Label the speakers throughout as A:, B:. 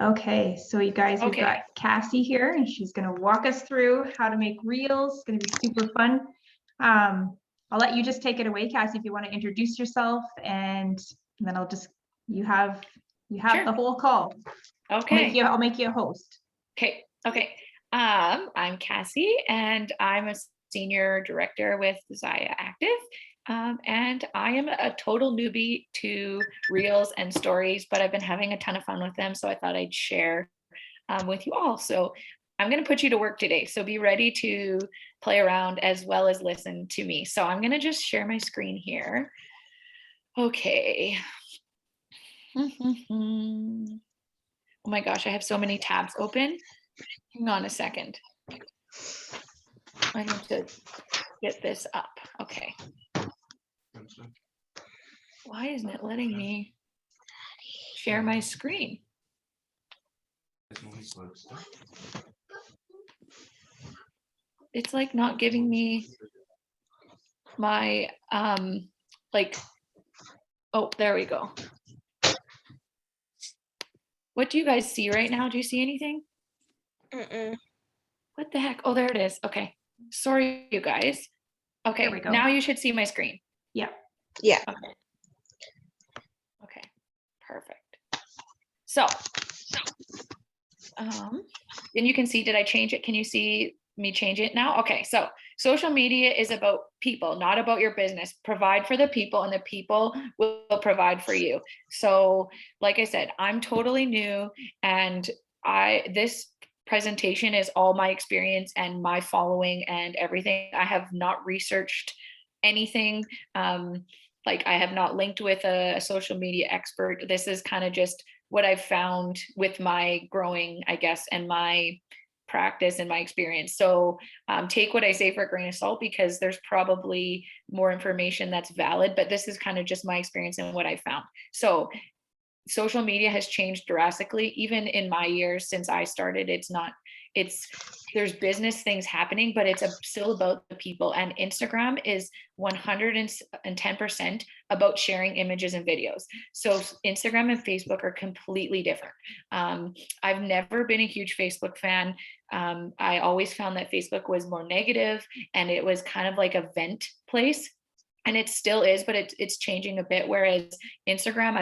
A: Okay, so you guys, we've
B: Okay.
A: got Cassie here, and she's going to walk us through how to make reels. It's going to be super fun. I'll let you just take it away, Cassie, if you want to introduce yourself, and then I'll just you have
B: Sure.
A: the whole call.
B: Okay.
A: I'll make you a host.
B: Okay. I'm Cassie, and I'm a senior director with Zaya Active. And I am a total newbie to reels and stories, but I've been having a ton of fun with them. So I thought I'd share with you all. So I'm going to put you to work today. So be ready to play around as well as listen to me. So I'm going to just share my screen here. Okay. Oh my gosh, I have so many tabs open. Hang on a second. I need to get this up. Okay. Why isn't it letting me share my screen? It's like not giving me my oh, there we go. What do you guys see right now? Do you see anything? What the heck? Oh, there it is. Okay. Sorry, you guys. Okay,
A: There we go.
B: now you should see my screen.
A: Yeah.
B: Okay, perfect. So, and you can see, did I change it? Can you see me change it now? Okay, so social media is about people, not about your business. Provide for the people, and the people will provide for you. So, like I said, I'm totally new, and this presentation is all my experience and my following and everything. I have not researched anything. Like I have not linked with a social media expert. This is kind of just what I've found with my growing, I guess, and my practice and my experience. So take what I say for a grain of salt, because there's probably more information that's valid, but this is kind of just my experience and what I found. So social media has changed drastically, even in my years since I started. There's business things happening, but it's still about the people. And Instagram is 110% about sharing images and videos. So Instagram and Facebook are completely different. I've never been a huge Facebook fan. I always found that Facebook was more negative, and it was kind of like a vent place. And it still is, but it's changing a bit. Whereas Instagram,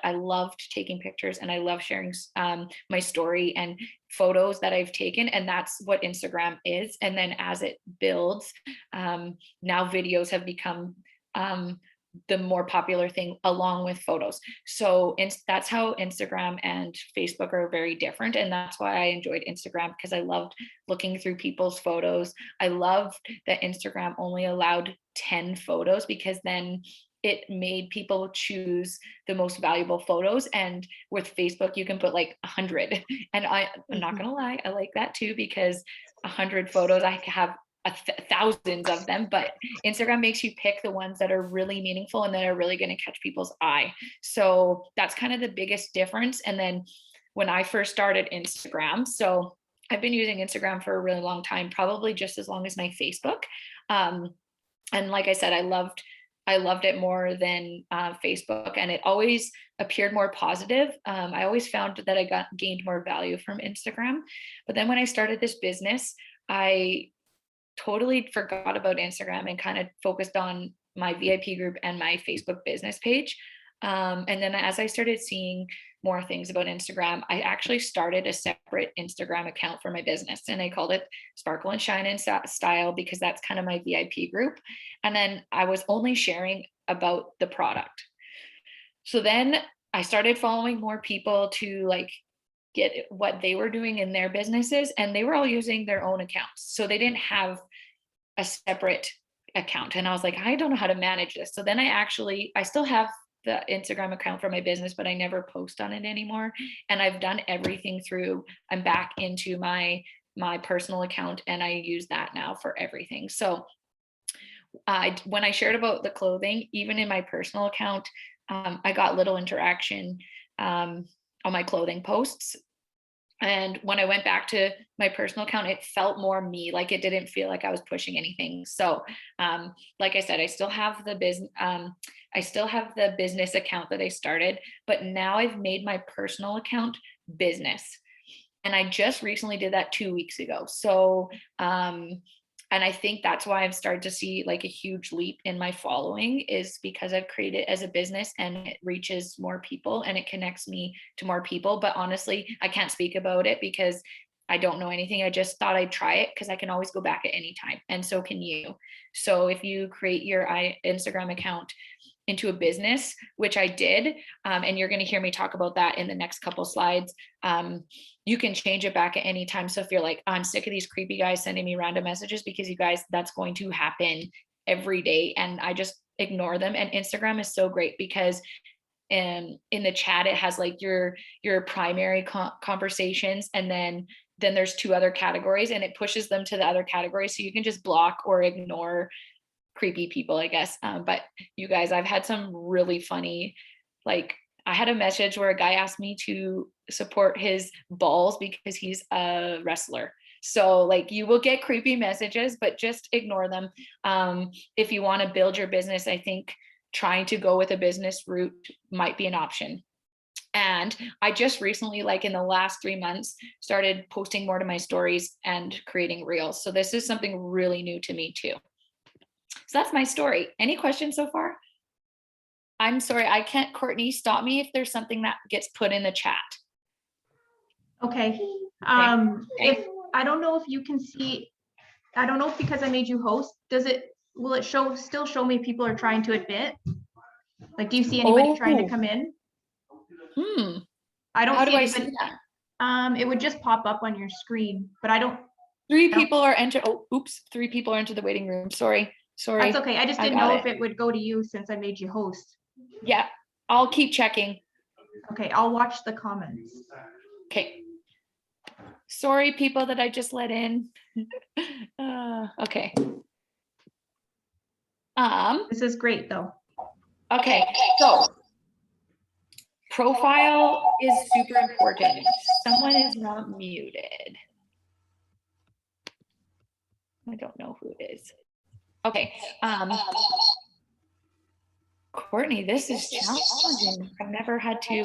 B: I loved taking pictures, and I love sharing my story and photos that I've taken. And that's what Instagram is. And then as it builds, now videos have become the more popular thing along with photos. So that's how Instagram and Facebook are very different. And that's why I enjoyed Instagram, because I loved looking through people's photos. I loved that Instagram only allowed 10 photos, because then it made people choose the most valuable photos. And with Facebook, you can put like 100. And I'm not gonna lie, I like that too, because 100 photos, I have thousands of them. But Instagram makes you pick the ones that are really meaningful and that are really going to catch people's eye. So that's kind of the biggest difference. And then when I first started Instagram, so I've been using Instagram for a really long time, probably just as long as my Facebook. And like I said, I loved it more than Facebook, and it always appeared more positive. I always found that I gained more value from Instagram. But then when I started this business, I totally forgot about Instagram and kind of focused on my VIP group and my Facebook business page. And then as I started seeing more things about Instagram, I actually started a separate Instagram account for my business, and I called it Sparkle and Shine and Style, because that's kind of my VIP group. And then I was only sharing about the product. So then I started following more people to like get what they were doing in their businesses, and they were all using their own accounts. So they didn't have a separate account. And I was like, I don't know how to manage this. So then I still have the Instagram account for my business, but I never post on it anymore. And I've done everything through, I'm back into my personal account, and I use that now for everything. So when I shared about the clothing, even in my personal account, I got little interaction on my clothing posts. And when I went back to my personal account, it felt more me, like it didn't feel like I was pushing anything. So, like I said, I still have the business account that I started, but now I've made my personal account business. And I just recently did that 2 weeks ago. So, and I think that's why I've started to see like a huge leap in my following, is because I've created it as a business and it reaches more people and it connects me to more people. But honestly, I can't speak about it because I don't know anything. I just thought I'd try it because I can always go back at any time, and so can you. So if you create your Instagram account into a business, which I did, and you're going to hear me talk about that in the next couple slides, you can change it back at any time. So if you're like, I'm sick of these creepy guys sending me random messages, because you guys, that's going to happen every day, and I just ignore them. And Instagram is so great because in the chat it has like your primary conversations, and then there's 2 other categories, and it pushes them to the other categories, so you can just block or ignore creepy people, I guess. But you guys, I've had some really funny, like I had a message where a guy asked me to support his balls because he's a wrestler. So like, you will get creepy messages, but just ignore them. If you want to build your business, I think trying to go with a business route might be an option. And I just recently, like in the last 3 months, started posting more to my stories and creating reels. So this is something really new to me too. So that's my story. Any questions so far? I'm sorry, I can't, Courtney, stop me if there's something that gets put in the chat.
A: Okay. If I don't know if you can see, I don't know if because I made you host, will it still show me people are trying to admit? Like, do you see anybody trying to come in? I don't
B: How
A: see
B: do I
A: anybody.
B: see that?
A: It would just pop up on your screen, but I don't.
B: 3 people are entered. Oh, oops. 3 people are into the waiting room. Sorry.
A: That's okay. I just didn't know if
B: it
A: it would go to you since I made you host.
B: Yeah, I'll keep checking.
A: Okay, I'll watch the comments.
B: Okay. Sorry, people that I just let in. Okay.
A: This is great though.
B: Okay, so profile is super important. Someone is not muted. I don't know who it is. Okay. Courtney, this is challenging. I've never had to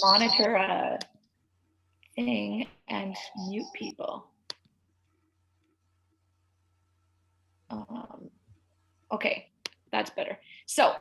B: monitor a thing and mute people. Okay, that's better. So,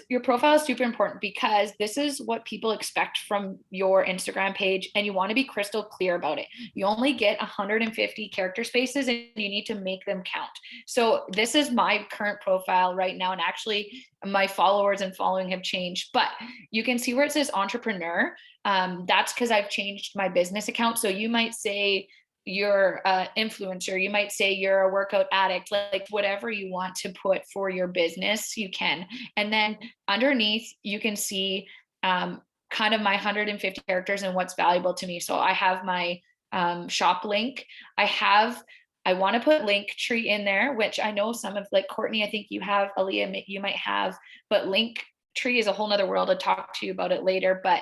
B: your profile is super important because this is what people expect from your Instagram page, and you want to be crystal clear about it. You only get 150 character spaces and you need to make them count. So this is my current profile right now, and actually my followers and following have changed, but you can see where it says entrepreneur. That's because I've changed my business account. So you might say you're an influencer, you might say you're a workout addict, like whatever you want to put for your business, you can. And then underneath you can see kind of my 150 characters and what's valuable to me. So I have my shop link. I want to put Linktree in there, which I know some of, like Courtney, I think you have, Aaliyah, you might have, but Linktree is a whole nother world. I'll talk to you about it later, but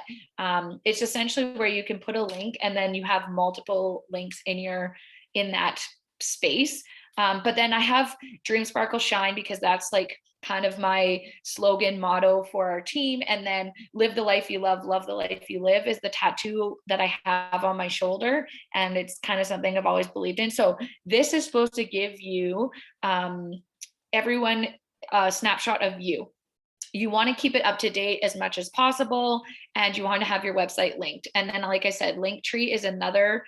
B: it's essentially where you can put a link and then you have multiple links in that space. But then I have Dream Sparkle Shine because that's like kind of my slogan motto for our team. And then live the life you love the life you live is the tattoo that I have on my shoulder. And it's kind of something I've always believed in. So this is supposed to give you everyone a snapshot of you. You want to keep it up to date as much as possible, and you want to have your website linked. And then, like I said, Linktree is another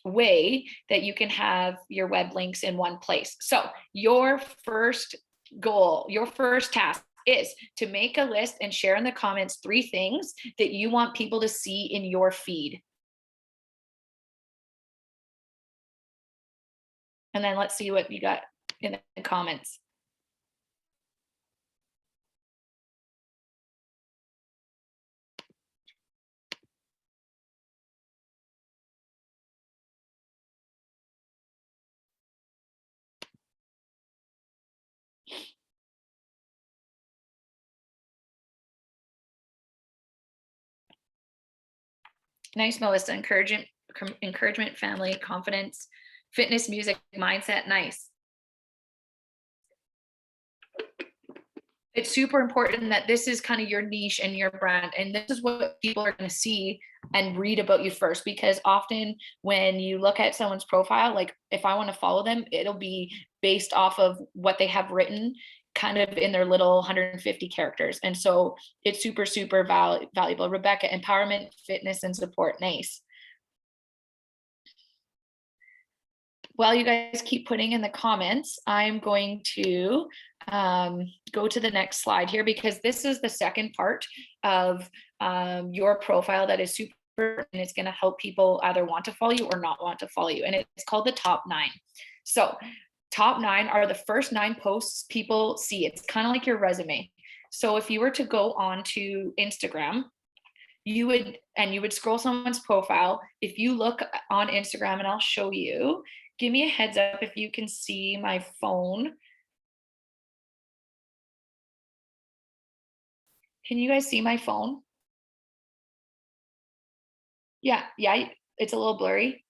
B: way that you can have your web links in one place. So your first goal, your first task is to make a list and share in the comments 3 things that you want people to see in your feed. And then let's see what you got in the comments. Nice, Melissa. Encouragement, family, confidence, fitness, music, mindset. Nice. It's super important that this is kind of your niche and your brand. And this is what people are going to see and read about you first, because often when you look at someone's profile, like if I want to follow them, it'll be based off of what they have written kind of in their little 150 characters. And so it's super, super valuable. Rebecca, empowerment, fitness, and support. Nice. While you guys keep putting in the comments, I'm going to go to the next slide here, because this is the second part of your profile that is super, and it's going to help people either want to follow you or not want to follow you. And it's called the top 9. So top 9 are the first 9 posts people see. It's kind of like your resume. So if you were to go on to Instagram, you would scroll someone's profile. If you look on Instagram, and I'll show you, give me a heads up if you can see my phone. Can you guys see my phone? Yeah, it's a little blurry.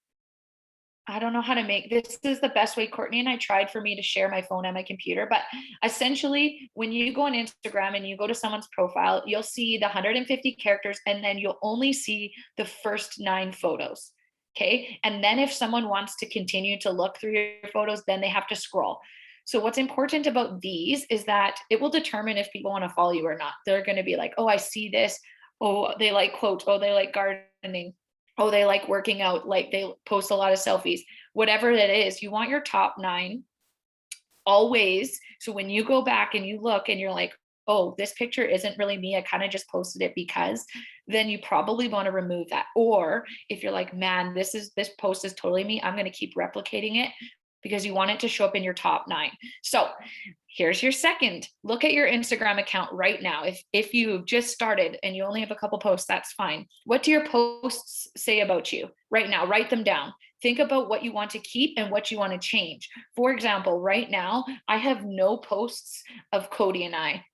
B: I don't know how to make this. Is the best way Courtney and I tried for me to share my phone and my computer. But essentially, when you go on Instagram and you go to someone's profile, you'll see the 150 characters, and then you'll only see the first 9 photos. Okay. And then if someone wants to continue to look through your photos, then they have to scroll. So what's important about these is that it will determine if people want to follow you or not. They're going to be like, oh, I see this. Oh, they like quotes. Oh, they like gardening. Oh, they like working out. Like they post a lot of selfies. Whatever that is, you want your top 9 always. So when you go back and you look and you're like, oh, this picture isn't really me, I kind of just posted it because, then you probably want to remove that. Or if you're like, man, this post is totally me, I'm going to keep replicating it, because you want it to show up in your top 9. So here's your second. Look at your Instagram account right now. If you just started and you only have a couple posts, that's fine. What do your posts say about you right now? Write them down. Think about what you want to keep and what you want to change. For example, right now, I have no posts of Cody and I.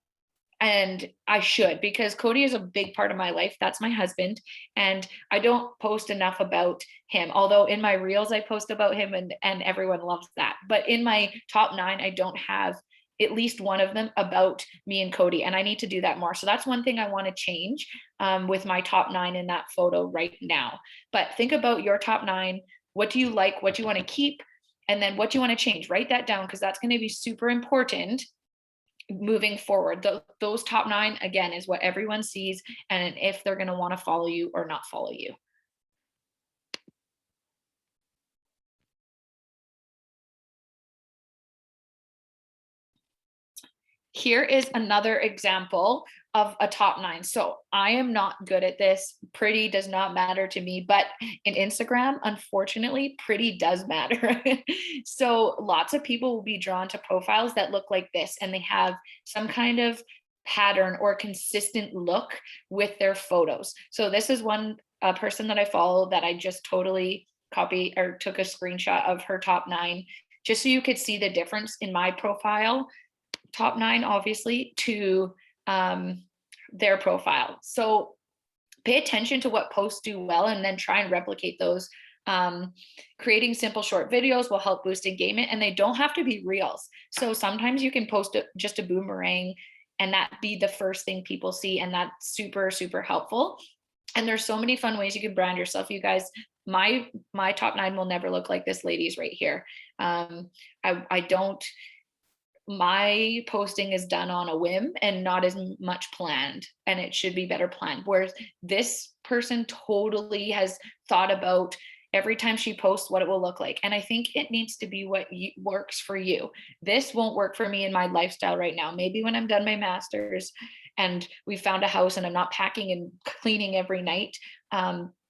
B: And I should, because Cody is a big part of my life. That's my husband. And I don't post enough about him. Although in my reels, I post about him and everyone loves that. But in my top 9, I don't have at least one of them about me and Cody. And I need to do that more. So that's one thing I want to change with my top 9 in that photo right now. But think about your top 9. What do you like? What do you want to keep? And then what do you want to change? Write that down, because that's going to be super important moving forward. Those top 9, again, is what everyone sees, and if they're going to want to follow you or not follow you. Here is another example of a top 9. So I am not good at this. Pretty does not matter to me, but in Instagram, unfortunately, pretty does matter. So lots of people will be drawn to profiles that look like this, and they have some kind of pattern or consistent look with their photos. So this is one person that I follow that I just totally copy or took a screenshot of her top 9, just so you could see the difference in my profile, top 9, obviously, to their profile. So pay attention to what posts do well, and then try and replicate those. Creating simple short videos will help boost engagement, and they don't have to be reels. So sometimes you can post just a boomerang, and that be the first thing people see, and that's super, super helpful. And there's so many fun ways you can brand yourself, you guys. My top 9 will never look like this lady's right here. My posting is done on a whim and not as much planned, and it should be better planned. Whereas this person totally has thought about every time she posts what it will look like. And I think it needs to be what works for you. This won't work for me in my lifestyle right now. Maybe when I'm done my master's and we found a house and I'm not packing and cleaning every night,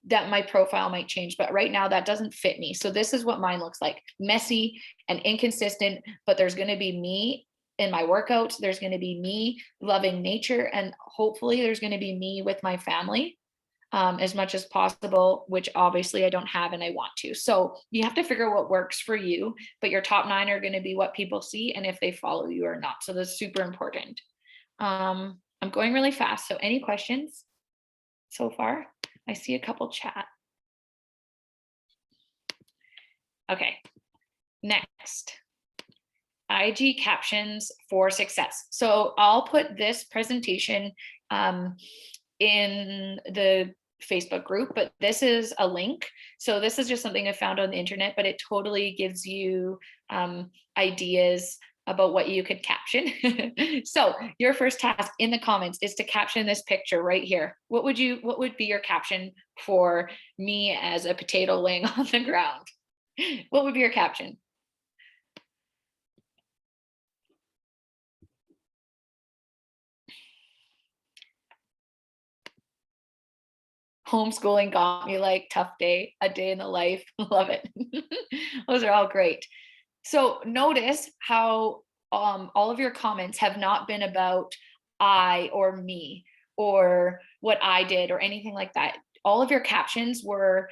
B: that my profile might change. But right now that doesn't fit me. So this is what mine looks like: messy and inconsistent, but there's going to be me in my workouts. There's going to be me loving nature, and hopefully there's going to be me with my family as much as possible, which obviously I don't have and I want to. So you have to figure out what works for you, but your top 9 are going to be what people see and if they follow you or not. So that's super important. I'm going really fast. So any questions so far? I see a couple chat. Okay, next. IG captions for success. So I'll put this presentation in the Facebook group, but this is a link. So this is just something I found on the internet, but it totally gives you ideas about what you could caption. So your first task in the comments is to caption this picture right here. What would be your caption for me as a potato laying on the ground? What would be your caption? Homeschooling got me, like, tough day, a day in the life. Love it. Those are all great. So notice how all of your comments have not been about I or me or what I did or anything like that. All of your captions were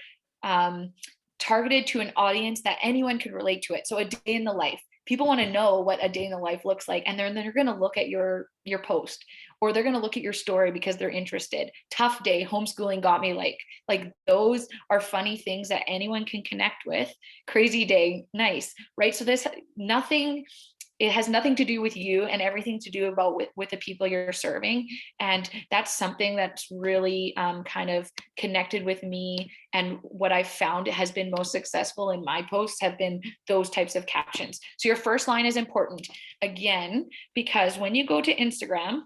B: targeted to an audience that anyone could relate to it. So a day in the life. People want to know what a day in the life looks like, and they're going to look at your post, or they're going to look at your story because they're interested. Tough day, homeschooling got me, like those are funny things that anyone can connect with. Crazy day, nice, right? So it has nothing to do with you and everything to do about with the people you're serving. And that's something that's really kind of connected with me. And what I've found has been most successful in my posts have been those types of captions. So your first line is important, again, because when you go to Instagram,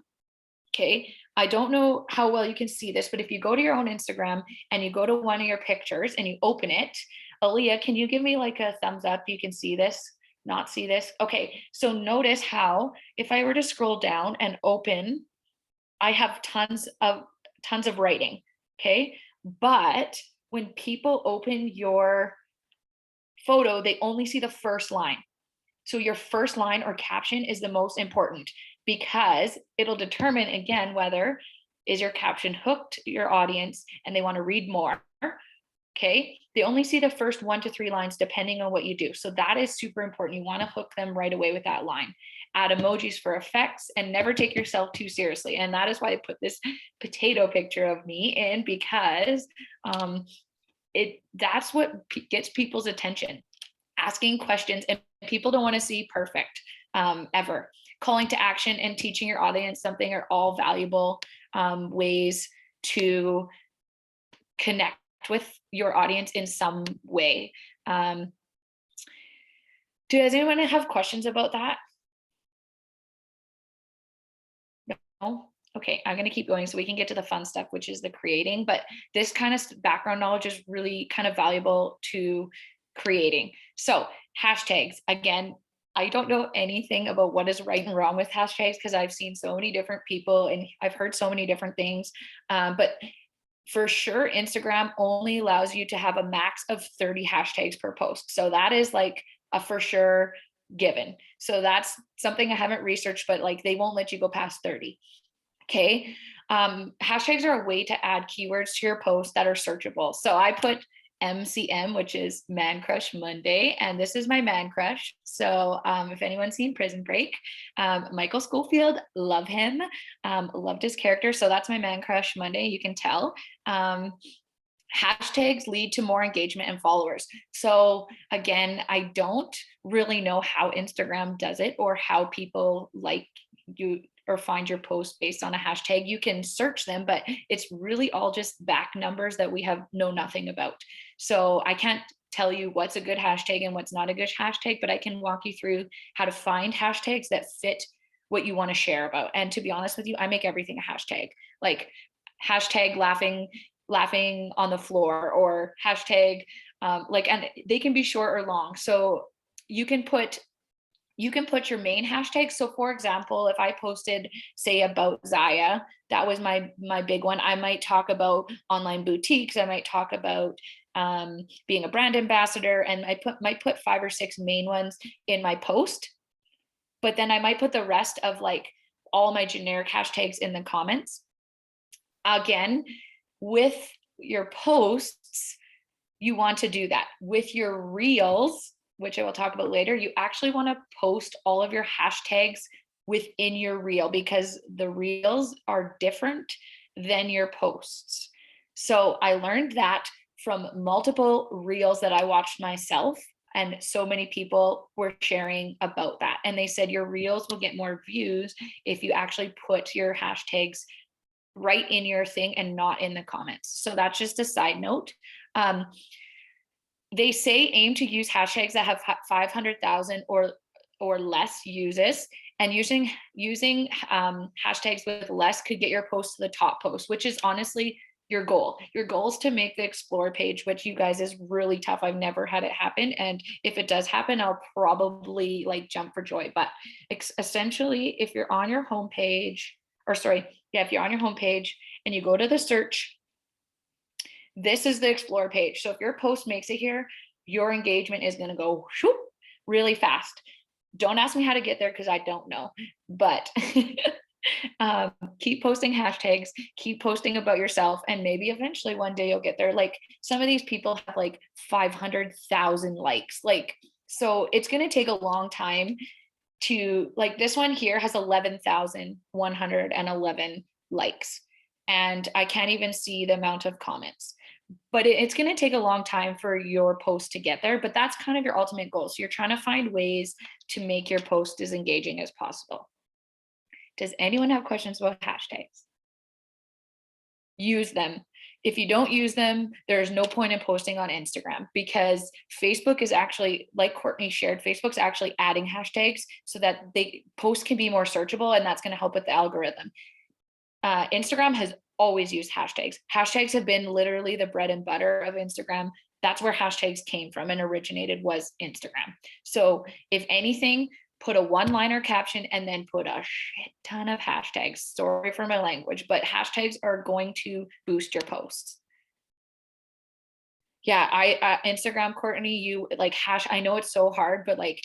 B: okay, I don't know how well you can see this, but if you go to your own Instagram and you go to one of your pictures and you open it, Aaliyah, can you give me like a thumbs up? You can see this, not see this. Okay, so notice how if I were to scroll down and open, I have tons of writing, okay? But when people open your photo, they only see the first line. So your first line or caption is the most important, because it'll determine, again, whether is your caption hooked your audience and they want to read more. Okay, they only see the first 1 to 3 lines depending on what you do. So that is super important. You want to hook them right away with that line. Add emojis for effects and never take yourself too seriously. And that is why I put this potato picture of me in, because that's what gets people's attention. Asking questions, and people don't want to see perfect ever. Calling to action and teaching your audience something are all valuable ways to connect with your audience in some way. Does anyone have questions about that? No? Okay, I'm going to keep going so we can get to the fun stuff, which is the creating. But this kind of background knowledge is really kind of valuable to creating. So hashtags, again, I don't know anything about what is right and wrong with hashtags because I've seen so many different people and I've heard so many different things. But for sure, Instagram only allows you to have a max of 30 hashtags per post. So that is like a for sure given. So that's something I haven't researched, but like they won't let you go past 30. Okay. Hashtags are a way to add keywords to your posts that are searchable. So I put MCM, which is Man Crush Monday, and this is my man crush. So if anyone's seen Prison Break, Michael Schofield, love him, loved his character. So that's my man crush Monday, you can tell. Hashtags lead to more engagement and followers. So again, I don't really know how Instagram does it or how people like you or find your post based on a hashtag. You can search them, but it's really all just back numbers that we know nothing about. So I can't tell you what's a good hashtag and what's not a good hashtag, but I can walk you through how to find hashtags that fit what you want to share about. And to be honest with you, I make everything a hashtag, like hashtag laughing on the floor, or hashtag and they can be short or long. So you can put your main hashtag. So for example, if I posted, say, about Zaya, that was my big one. I might talk about online boutiques. I might talk about being a brand ambassador, and I might put 5 or 6 main ones in my post. But then I might put the rest of like all my generic hashtags in the comments. Again, with your posts, you want to do that. With your reels, which I will talk about later, you actually want to post all of your hashtags within your reel, because the reels are different than your posts. So I learned that from multiple reels that I watched myself. And so many people were sharing about that. And they said your reels will get more views if you actually put your hashtags right in your thing and not in the comments. So that's just a side note. They say aim to use hashtags that have 500,000 or less uses, and using hashtags with less could get your post to the top post, which is honestly your goal. Your goal is to make the explore page, which you guys is really tough. I've never had it happen. And if it does happen, I'll probably like jump for joy. But essentially, if you're on your homepage, if you're on your homepage and you go to the search, this is the explore page. So if your post makes it here, your engagement is going to go whoop, really fast. Don't ask me how to get there because I don't know, but keep posting hashtags, keep posting about yourself, and maybe eventually one day you'll get there. Like some of these people have like 500,000 likes. Like, so it's going to take a long time to, like, this one here has 11,111 likes, and I can't even see the amount of comments. But it's going to take a long time for your post to get there, but that's kind of your ultimate goal. So you're trying to find ways to make your post as engaging as possible. Does anyone have questions about hashtags? Use them. If you don't use them, there's no point in posting on Instagram, because Facebook is actually, like Courtney shared, Facebook's actually adding hashtags so that posts can be more searchable, and that's going to help with the algorithm. Instagram has always used hashtags. Hashtags have been literally the bread and butter of Instagram. That's where hashtags came from and originated, was Instagram. So if anything, put a one-liner caption and then put a shit ton of hashtags. Sorry for my language, but hashtags are going to boost your posts. Yeah, Instagram, Courtney, you like I know it's so hard, but like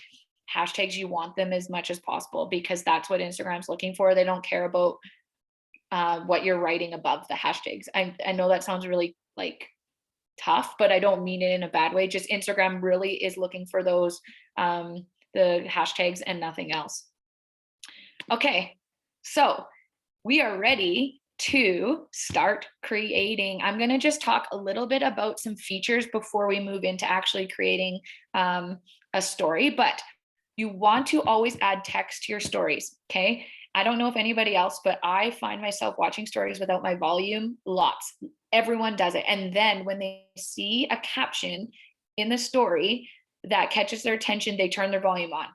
B: hashtags, you want them as much as possible because that's what Instagram's looking for. They don't care about what you're writing above the hashtags. I know that sounds really like tough, but I don't mean it in a bad way. Just Instagram really is looking for those the hashtags and nothing else. Okay, so we are ready to start creating. I'm going to just talk a little bit about some features before we move into actually creating a story, but you want to always add text to your stories. Okay. I don't know if anybody else, but I find myself watching stories without my volume lots. Everyone does it. And then when they see a caption in the story that catches their attention, they turn their volume on.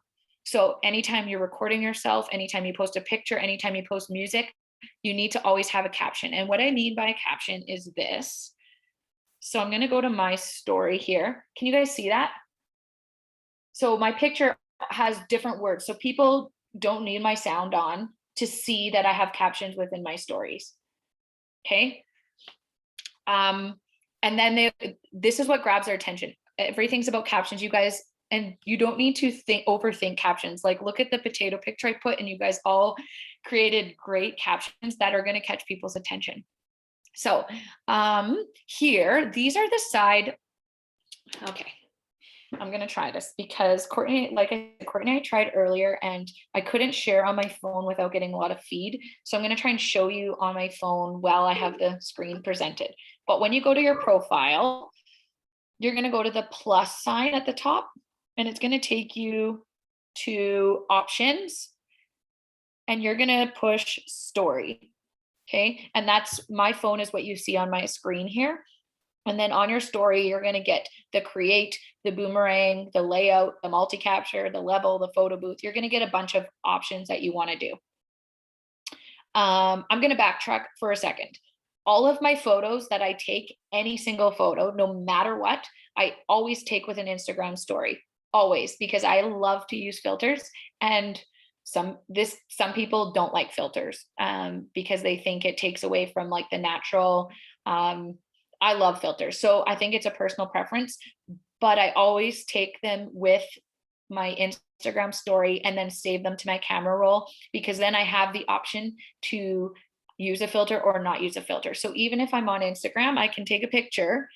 B: So anytime you're recording yourself, anytime you post a picture, anytime you post music, you need to always have a caption. And what I mean by a caption is this. So I'm going to go to my story here. Can you guys see that? So my picture has different words. So people don't need my sound on to see that I have captions within my stories. Okay. And then this is what grabs their attention. Everything's about captions, you guys, and you don't need to overthink captions. Like look at the potato picture I put, and you guys all created great captions that are going to catch people's attention. So here, these are the side. Okay. I'm going to try this because Courtney, like I said, Courtney, I tried earlier and I couldn't share on my phone without getting a lot of feed. So I'm going to try and show you on my phone while I have the screen presented. But when you go to your profile, you're going to go to the plus sign at the top, and it's going to take you to options, and you're going to push story. Okay. And that's, my phone is what you see on my screen here. And then on your story, you're going to get the create, the boomerang, the layout, the multi-capture, the level, the photo booth. You're going to get a bunch of options that you want to do. I'm going to backtrack for a second. All of my photos that I take, any single photo, no matter what, I always take with an Instagram story, always, because I love to use filters. And some people don't like filters because they think it takes away from like the natural. I love filters. So I think it's a personal preference, but I always take them with my Instagram story and then save them to my camera roll, because then I have the option to use a filter or not use a filter. So even if I'm on Instagram, I can take a picture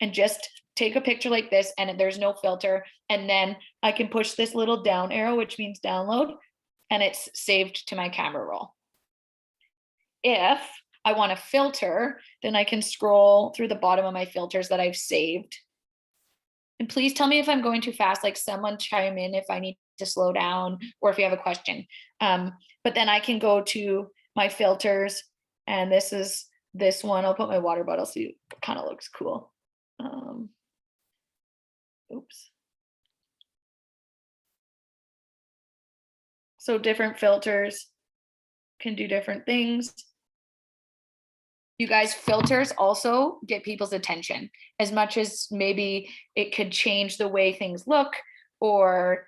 B: and just take a picture like this, and there's no filter. And then I can push this little down arrow, which means download, and it's saved to my camera roll. If I want to filter, then I can scroll through the bottom of my filters that I've saved. And please tell me if I'm going too fast, like someone chime in if I need to slow down or if you have a question. But then I can go to my filters, and this is this one. I'll put my water bottle so it kind of looks cool. Oops. So different filters can do different things. You guys, filters also get people's attention as much as maybe it could change the way things look or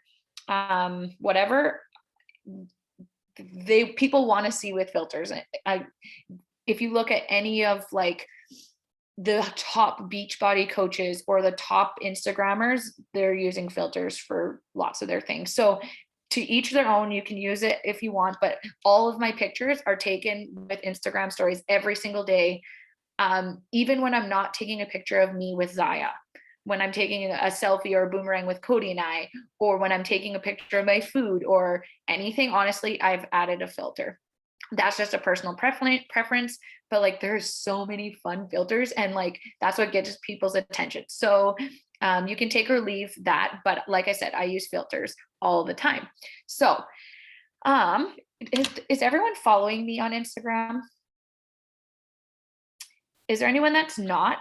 B: whatever. People want to see with filters. If you look at any of like the top Beachbody coaches or the top Instagrammers, they're using filters for lots of their things. So to each their own, you can use it if you want, but all of my pictures are taken with Instagram stories every single day. Even when I'm not taking a picture of me with Zaya, when I'm taking a selfie or a boomerang with Cody and I, or when I'm taking a picture of my food or anything, honestly, I've added a filter. That's just a personal preference, but like there's so many fun filters, and like that's what gets people's attention. So you can take or leave that, but like I said, I use filters all the time. So is everyone following me on Instagram? Is there anyone that's not?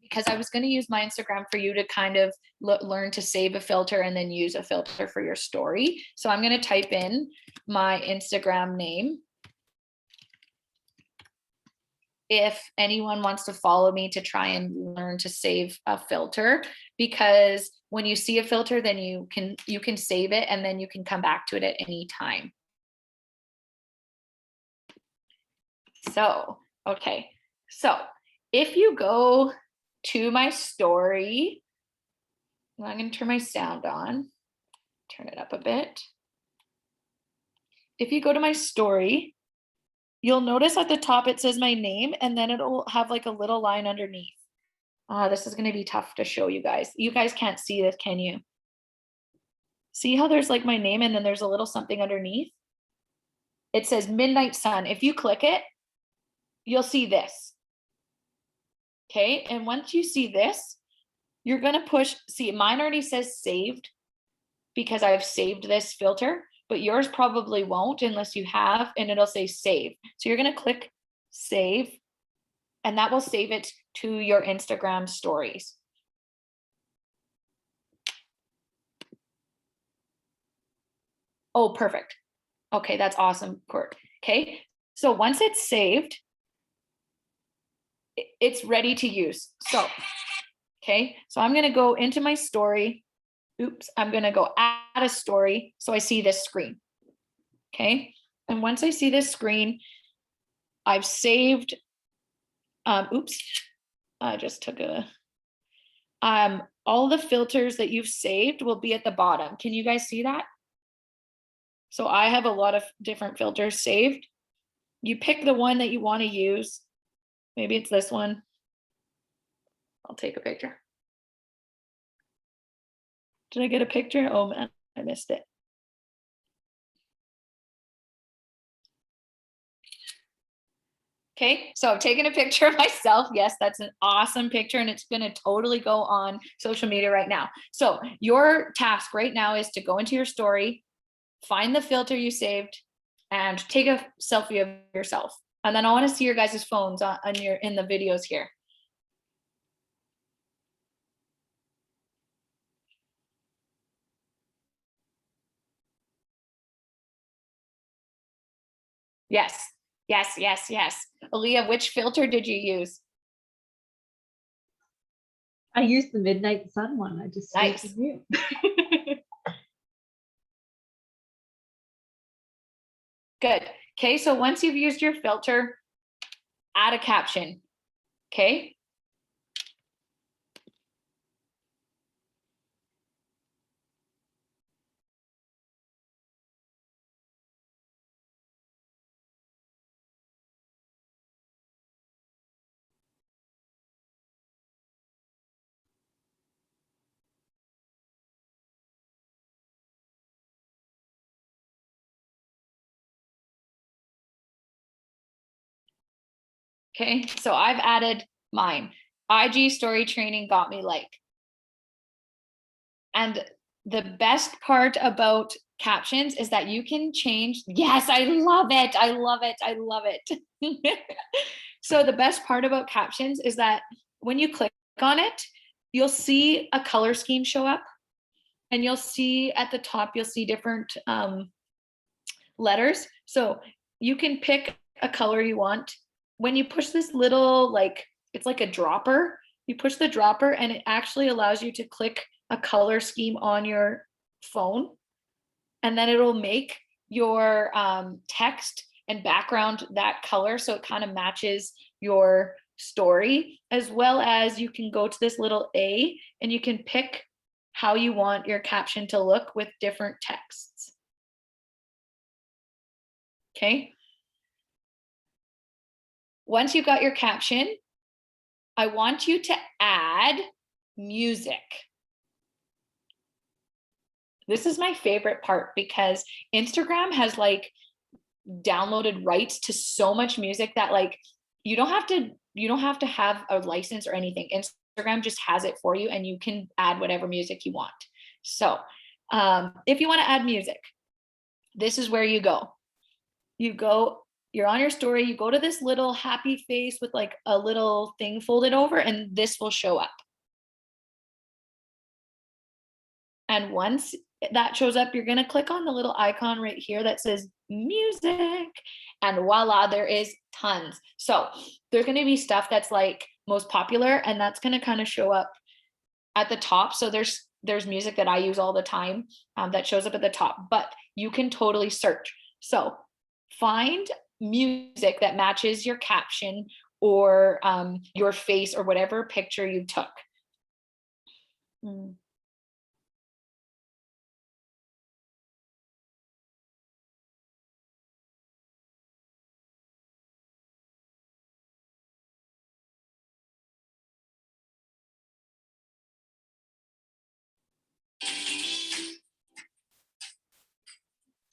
B: Because I was going to use my Instagram for you to kind of learn to save a filter and then use a filter for your story. So I'm going to type in my Instagram name. If anyone wants to follow me to try and learn to save a filter, because when you see a filter, then you can save it and then you can come back to it at any time. So, okay. So if you go to my story, I'm going to turn my sound on, turn it up a bit. If you go to my story, you'll notice at the top it says my name, and then it'll have like a little line underneath. This is going to be tough to show you guys. You guys can't see this, can you? See how there's like my name and then there's a little something underneath? It says Midnight Sun. If you click it, you'll see this. Okay, and once you see this, you're going to push, see, mine already says saved because I've saved this filter, but yours probably won't unless you have, and it'll say save. So you're going to click save, and that will save it to your Instagram stories. Oh, perfect. Okay, that's awesome, Court. Okay, so once it's saved, it's ready to use. So, okay, so I'm going to go into my story. Oops, I'm going to go add a story so I see this screen. Okay, and once I see this screen, I've saved, oops, I just took a, all the filters that you've saved will be at the bottom. Can you guys see that? So I have a lot of different filters saved. You pick the one that you want to use. Maybe it's this one. I'll take a picture. Did I get a picture? Oh man, I missed it. Okay, so I've taken a picture of myself. Yes, that's an awesome picture, and it's going to totally go on social media right now. So your task right now is to go into your story, find the filter you saved, and take a selfie of yourself. And then I want to see your guys' phones in the videos here. Yes, yes, yes, yes. Aaliyah, which filter did you use?
C: I used the Midnight Sun one. I just
B: Nice. Good. Okay, so once you've used your filter, add a caption. Okay. Okay, so I've added mine. IG story training got me like. And the best part about captions is that you can change. Yes, I love it. I love it. I love it. So the best part about captions is that when you click on it, you'll see a color scheme show up, and you'll see at the top, you'll see different letters. So you can pick a color you want. When you push this little, like, it's like a dropper, you push the dropper and it actually allows you to click a color scheme on your phone, and then it'll make your text and background that color, so it kind of matches your story. As well as you can go to this little A and you can pick how you want your caption to look with different texts. Okay. Once you've got your caption, I want you to add music. This is my favorite part because Instagram has like downloaded rights to so much music that like you don't have to have a license or anything. Instagram just has it for you, and you can add whatever music you want. So if you want to add music, this is where you go. You're on your story, you go to this little happy face with like a little thing folded over, and this will show up. And once that shows up, you're going to click on the little icon right here that says music, and voila, there is tons. So there's going to be stuff that's like most popular, and that's going to kind of show up at the top. So there's music that I use all the time that shows up at the top, but you can totally search. So find music that matches your caption or your face or whatever picture you took.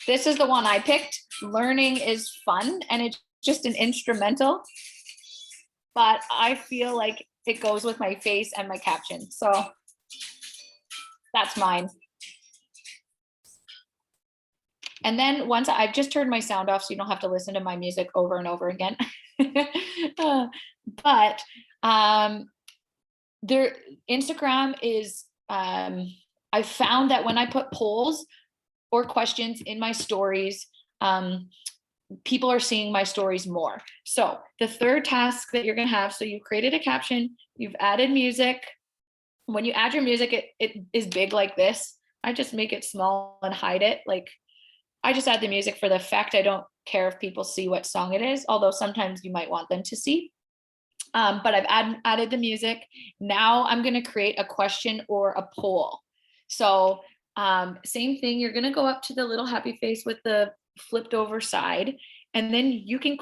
B: This is the one I picked. Learning is fun, and it's just an instrumental, but I feel like it goes with my face and my caption. So that's mine. And then once I've just turned my sound off, so you don't have to listen to my music over and over again. But Instagram is, I found that when I put polls or questions in my stories, people are seeing my stories more. So the third task that you're going to have, so you've created a caption, you've added music. When you add your music, it is big like this. I just make it small and hide it. Like, I just add the music for the effect. I don't care if people see what song it is, although sometimes you might want them to see. But I've added the music. Now I'm going to create a question or a poll. So same thing, you're going to go up to the little happy face with the flipped over side, and then you can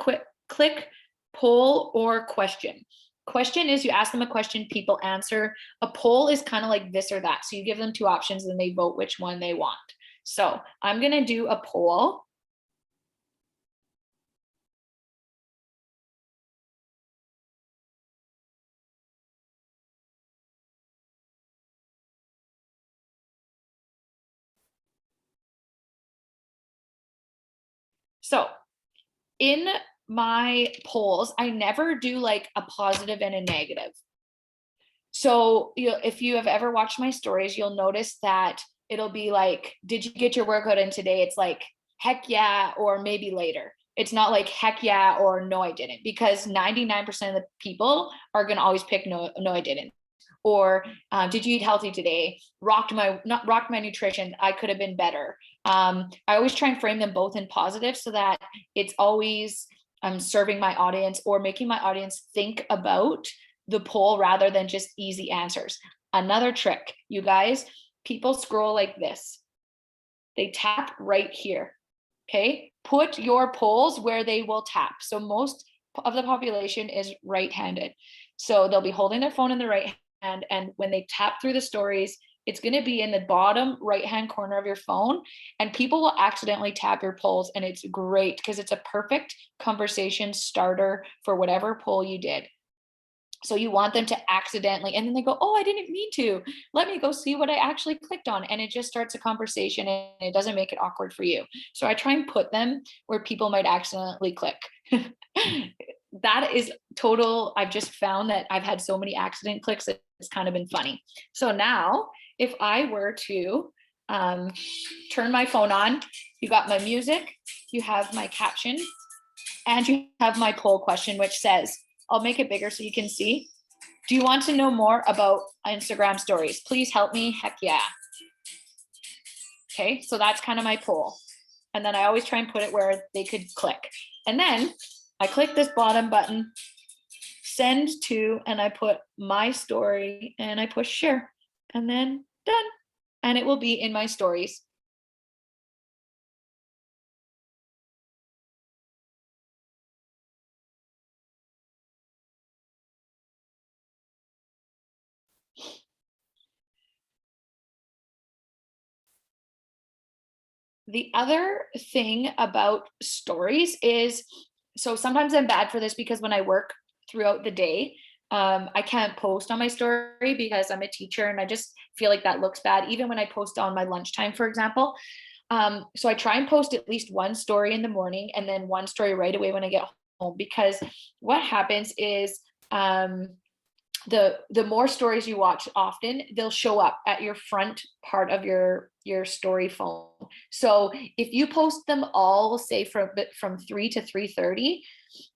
B: click poll or question. Question is you ask them a question, people answer. A poll is kind of like this or that. So you give them two options and they vote which one they want. So I'm going to do a poll. So in my polls, I never do like a positive and a negative. So if you have ever watched my stories, you'll notice that it'll be like, did you get your workout in today? It's like, heck yeah, or maybe later. It's not like heck yeah or no, I didn't, because 99% of the people are going to always pick no, I didn't. Or did you eat healthy today? Rocked my nutrition. I could have been better. I always try and frame them both in positive so that it's always serving my audience or making my audience think about the poll rather than just easy answers. Another trick, you guys, people scroll like this. They tap right here. Okay, put your polls where they will tap. So most of the population is right-handed. So they'll be holding their phone in the right hand, and when they tap through the stories, It's going to be in the bottom right-hand corner of your phone, and people will accidentally tap your polls. And it's great because it's a perfect conversation starter for whatever poll you did. So you want them to accidentally, and then they go, oh, I didn't mean to. Let me go see what I actually clicked on. And it just starts a conversation and it doesn't make it awkward for you. So I try and put them where people might accidentally click. That is total. I've just found that I've had so many accident clicks that it's kind of been funny. So now if I were to turn my phone on, you got my music, you have my caption, and you have my poll question, which says, I'll make it bigger so you can see. Do you want to know more about Instagram stories? Please help me. Heck yeah. Okay, so that's kind of my poll. And then I always try and put it where they could click. And then I click this bottom button, send to, and I put my story and I push share, and then done. And it will be in my stories. The other thing about stories is, so sometimes I'm bad for this because when I work throughout the day, I can't post on my story because I'm a teacher and I just feel like that looks bad, even when I post on my lunchtime, for example. So I try and post at least one story in the morning and then one story right away when I get home, because what happens is, the more stories you watch often, they'll show up at your front part of your story phone. So if you post them all, say from 3 to 3:30,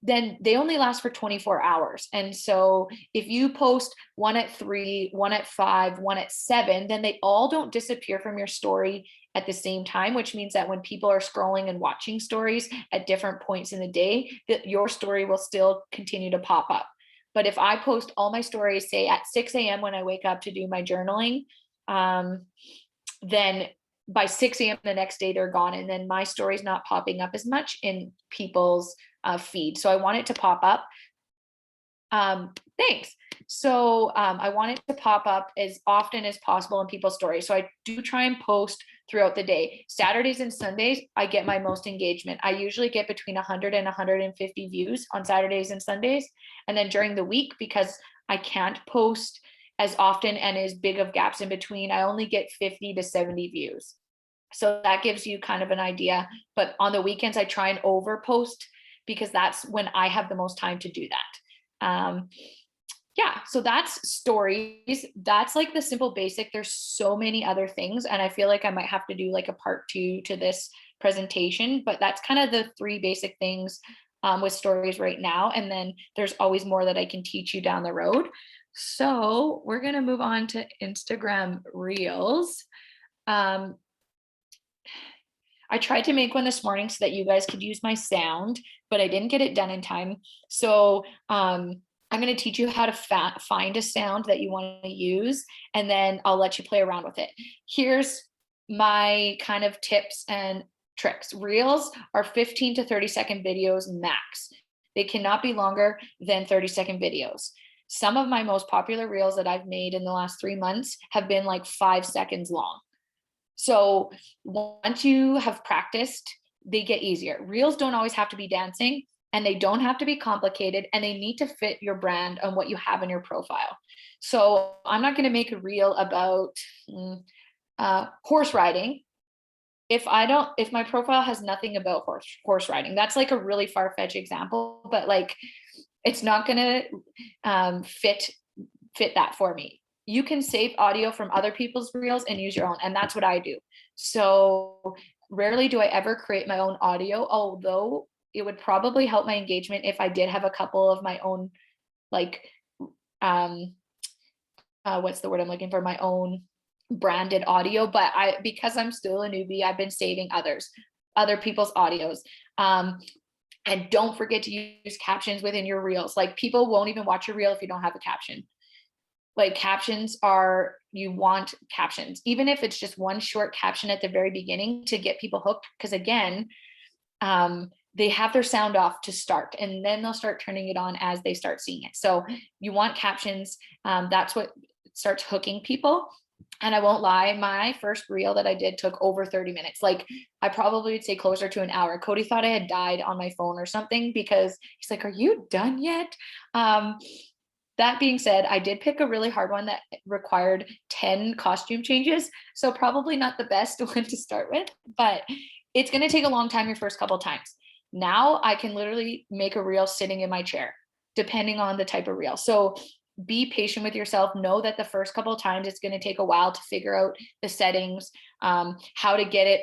B: then they only last for 24 hours. And so if you post one at 3, one at 5, one at 7, then they all don't disappear from your story at the same time, which means that when people are scrolling and watching stories at different points in the day, that your story will still continue to pop up. But if I post all my stories, say at 6 a.m. when I wake up to do my journaling, then by 6 a.m. the next day, they're gone. And then my story's not popping up as much in people's feed. So I want it to pop up. Thanks. So I want it to pop up as often as possible in people's stories. So I do try and post throughout the day. Saturdays and Sundays, I get my most engagement. I usually get between 100 and 150 views on Saturdays and Sundays. And then during the week, because I can't post as often and as big of gaps in between, I only get 50 to 70 views. So that gives you kind of an idea. But on the weekends, I try and over post because that's when I have the most time to do that. Yeah, so that's stories. That's like the simple basic. There's so many other things, and I feel like I might have to do like a part 2 to this presentation, but that's kind of the 3 basic things with stories right now. And then there's always more that I can teach you down the road. So we're gonna move on to Instagram Reels. I tried to make one this morning so that you guys could use my sound, but I didn't get it done in time. So I'm going to teach you how to find a sound that you want to use, and then I'll let you play around with it. Here's my kind of tips and tricks. Reels are 15 to 30-second videos max. They cannot be longer than 30-second videos. Some of my most popular Reels that I've made in the last 3 months have been like 5 seconds long. So once you have practiced, they get easier. Reels don't always have to be dancing, and they don't have to be complicated, and they need to fit your brand and what you have in your profile. So I'm not going to make a reel about horse riding if my profile has nothing about horse riding. That's like a really far-fetched example, but like it's not going to fit that for me. You can save audio from other people's reels and use your own, and that's what I do. So rarely do I ever create my own audio, although it would probably help my engagement if I did have a couple of my own, like, what's the word I'm looking for? My own branded audio. But because I'm still a newbie, I've been saving other people's audios. And don't forget to use captions within your reels. Like, people won't even watch your reel if you don't have a caption. Like, you want captions, even if it's just one short caption at the very beginning to get people hooked. Because again, they have their sound off to start, and then they'll start turning it on as they start seeing it. So you want captions. That's what starts hooking people. And I won't lie, my first reel that I did took over 30 minutes. Like I probably would say closer to an hour. Cody thought I had died on my phone or something because he's like, are you done yet? That being said, I did pick a really hard one that required 10 costume changes. So probably not the best one to start with, but it's going to take a long time your first couple times. Now I can literally make a reel sitting in my chair, depending on the type of reel. So be patient with yourself. Know that the first couple of times it's going to take a while to figure out the settings, how to get it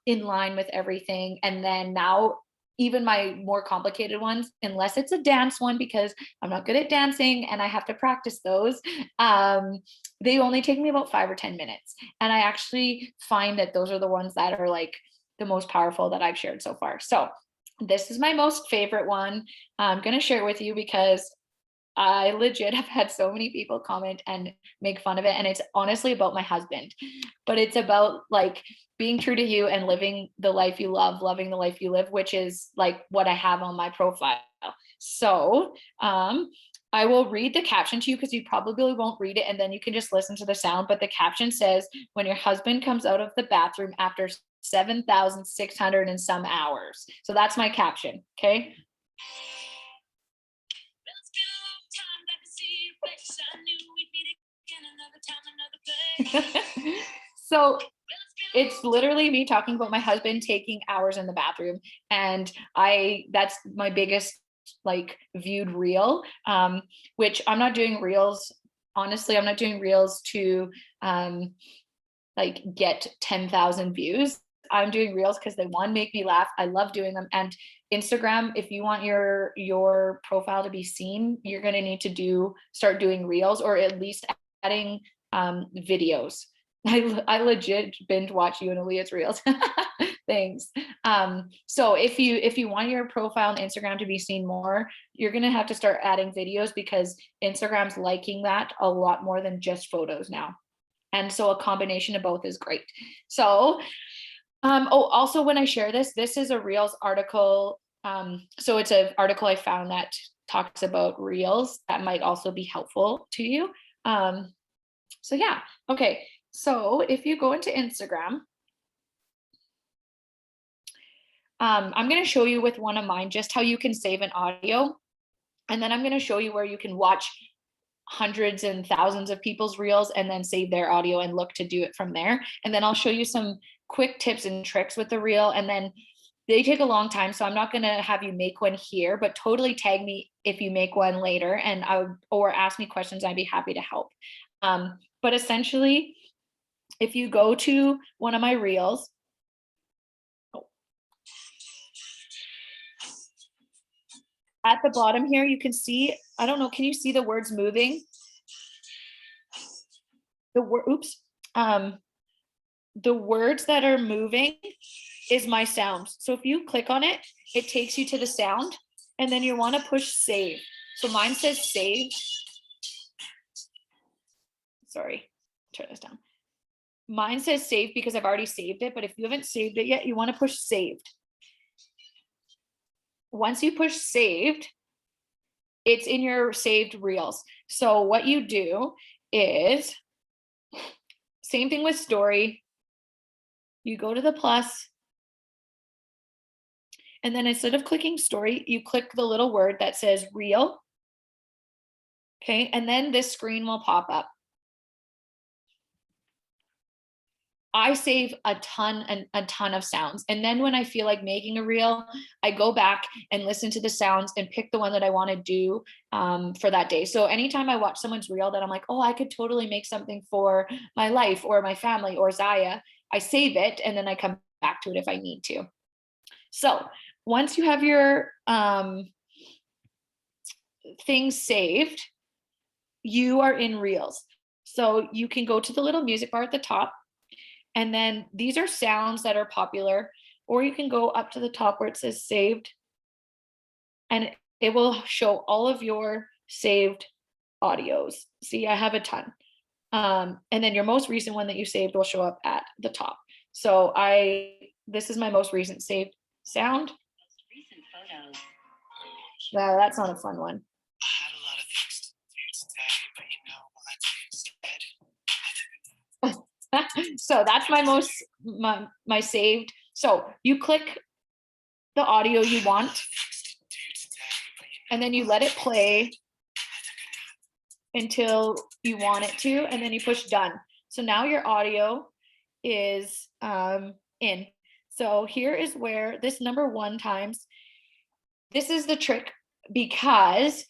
B: in line with everything. And then now, even my more complicated ones, unless it's a dance one, because I'm not good at dancing and I have to practice those, they only take me about 5 or 10 minutes. And I actually find that those are the ones that are like the most powerful that I've shared so far. So this is my most favorite one. I'm going to share it with you because I legit have had so many people comment and make fun of it. And it's honestly about my husband, but it's about like being true to you and living the life you love, loving the life you live, which is like what I have on my profile. So I will read the caption to you because you probably won't read it and then you can just listen to the sound. But the caption says, when your husband comes out of the bathroom after 7,600 and some hours. So that's my caption. Okay. So it's literally me talking about my husband taking hours in the bathroom, and that's my biggest like viewed reel, which I'm not doing reels. Honestly, I'm not doing reels to like get 10,000 views. I'm doing reels because they make me laugh. I love doing them. And Instagram, if you want your profile to be seen, you're going to need to start doing reels, or at least adding videos. I legit binge watch you and Aaliyah's reels. Thanks. So if you want your profile on Instagram to be seen more, you're going to have to start adding videos because Instagram's liking that a lot more than just photos now. And so a combination of both is great. So also when I share this is a Reels article. So it's an article I found that talks about Reels that might also be helpful to you. So yeah, okay. So if you go into Instagram, I'm going to show you with one of mine just how you can save an audio. And then I'm going to show you where you can watch hundreds and thousands of people's reels and then save their audio and look to do it from there. And then I'll show you some quick tips and tricks with the reel. And then they take a long time, so I'm not going to have you make one here, but totally tag me if you make one later and or ask me questions. I'd be happy to help. But essentially, if you go to one of my reels, at the bottom here, you can see, I don't know, can you see the words moving? The words that are moving is my sound. So if you click on it, it takes you to the sound, and then you want to push save. So mine says save. Sorry, turn this down. Mine says save because I've already saved it, but if you haven't saved it yet, you want to push saved. Once you push saved, it's in your saved reels. So what you do is, same thing with story. You go to the plus, and then instead of clicking story, you click the little word that says reel. Okay, and then this screen will pop up. I save a ton of sounds. And then when I feel like making a reel, I go back and listen to the sounds and pick the one that I want to do for that day. So anytime I watch someone's reel that I'm like, oh, I could totally make something for my life or my family or Zaya, I save it and then I come back to it if I need to. So once you have your things saved, you are in reels. So you can go to the little music bar at the top. And then these are sounds that are popular, or you can go up to the top where it says saved, and it will show all of your saved audios. See, I have a ton. And then your most recent one that you saved will show up at the top. So this is my most recent saved sound. Wow, that's not a fun one. So that's my saved. So you click the audio you want, and then you let it play until you want it to, and then you push done. So now your audio is in. So here is where this number 1 times, this is the trick, because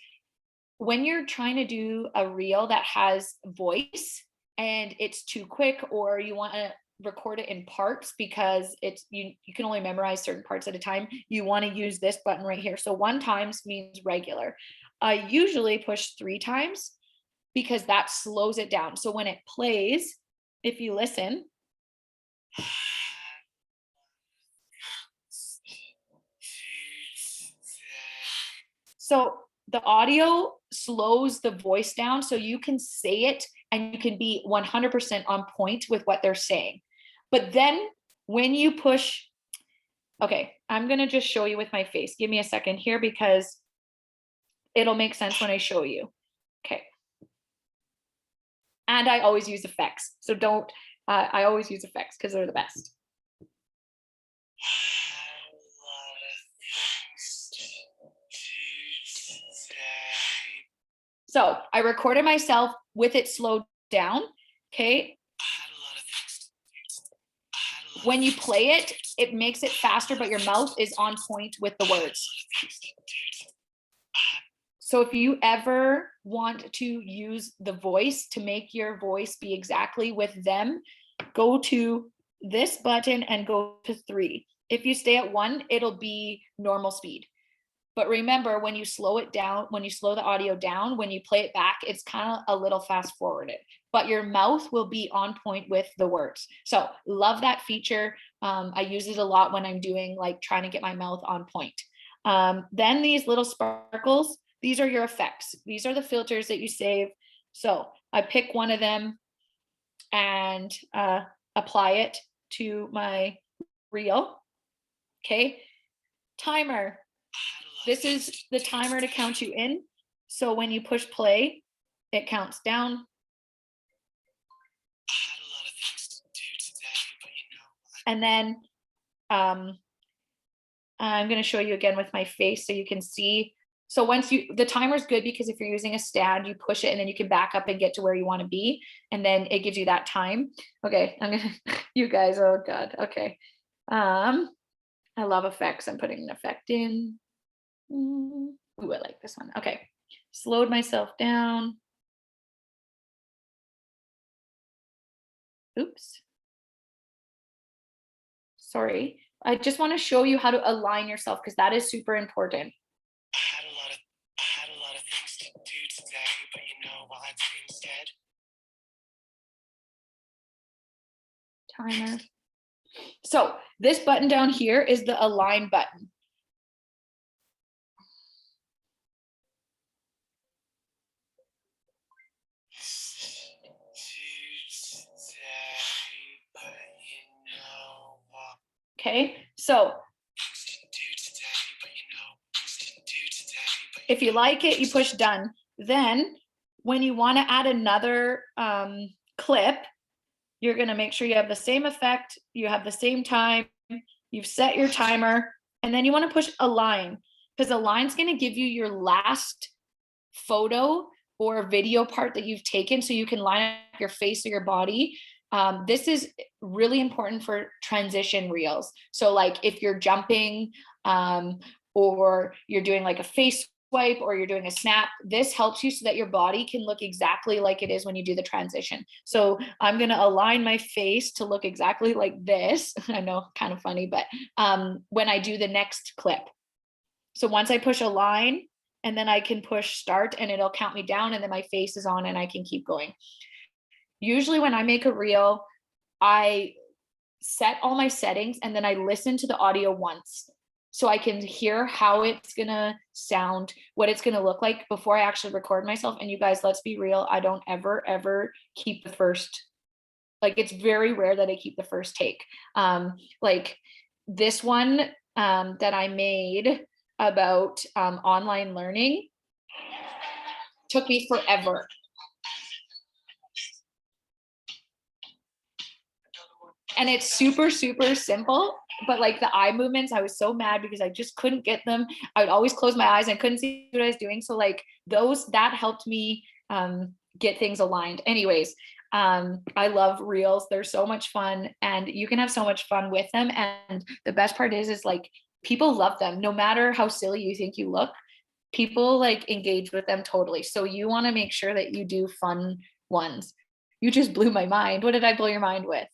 B: when you're trying to do a reel that has voice and it's too quick, or you want to record it in parts because it's you can only memorize certain parts at a time, you want to use this button right here. So 1 times means regular. I usually push 3 times because that slows it down. So when it plays, if you listen, so the audio slows the voice down so you can say it and you can be 100% on point with what they're saying. But then when you push, okay, I'm going to just show you with my face. Give me a second here because it'll make sense when I show you. Okay. And I always use effects. So don't, I always use effects because they're the best. So I recorded myself with it slowed down. Okay. When you play it, it makes it faster, but your mouth is on point with the words. So if you ever want to use the voice to make your voice be exactly with them, go to this button and go to 3. If you stay at 1, it'll be normal speed. But remember, when you slow it down, when you slow the audio down, when you play it back, it's kind of a little fast forwarded, but your mouth will be on point with the words. So love that feature. I use it a lot when I'm doing like trying to get my mouth on point. Then these little sparkles, these are your effects. These are the filters that you save. So I pick one of them and apply it to my reel. Okay. Timer. This is the timer to count you in. So when you push play, it counts down. And then I'm going to show you again with my face so you can see. So once the timer's good because if you're using a stand, you push it and then you can back up and get to where you want to be. And then it gives you that time. Okay, I'm going to, you guys, oh God, okay. I love effects. I'm putting an effect in. Ooh, I like this one. Okay, slowed myself down. Oops. Sorry. I just want to show you how to align yourself because that is super important. I had a lot of things to do today, but you know what I did instead? Timer. So this button down here is the align button. Okay, so if you like it, you push done. Then when you want to add another clip, you're going to make sure you have the same effect, you have the same time, you've set your timer, and then you want to push align because align is going to give you your last photo or video part that you've taken so you can line up your face or your body. This is really important for transition reels. So like if you're jumping or you're doing like a face swipe or you're doing a snap, this helps you so that your body can look exactly like it is when you do the transition. So I'm going to align my face to look exactly like this. I know, kind of funny, but when I do the next clip. So once I push align and then I can push start and it'll count me down and then my face is on and I can keep going. Usually when I make a reel, I set all my settings and then I listen to the audio once so I can hear how it's gonna sound, what it's gonna look like before I actually record myself. And you guys, let's be real, I don't ever keep the first, like it's very rare that I keep the first take. Like this one that I made about online learning took me forever. And it's super, super simple, but like the eye movements, I was so mad because I just couldn't get them. I would always close my eyes and couldn't see what I was doing. So like that helped me get things aligned. Anyways, I love reels. They're so much fun and you can have so much fun with them. And the best part is like people love them. No matter how silly you think you look, people like engage with them totally. So you want to make sure that you do fun ones. You just blew my mind. What did I blow your mind with?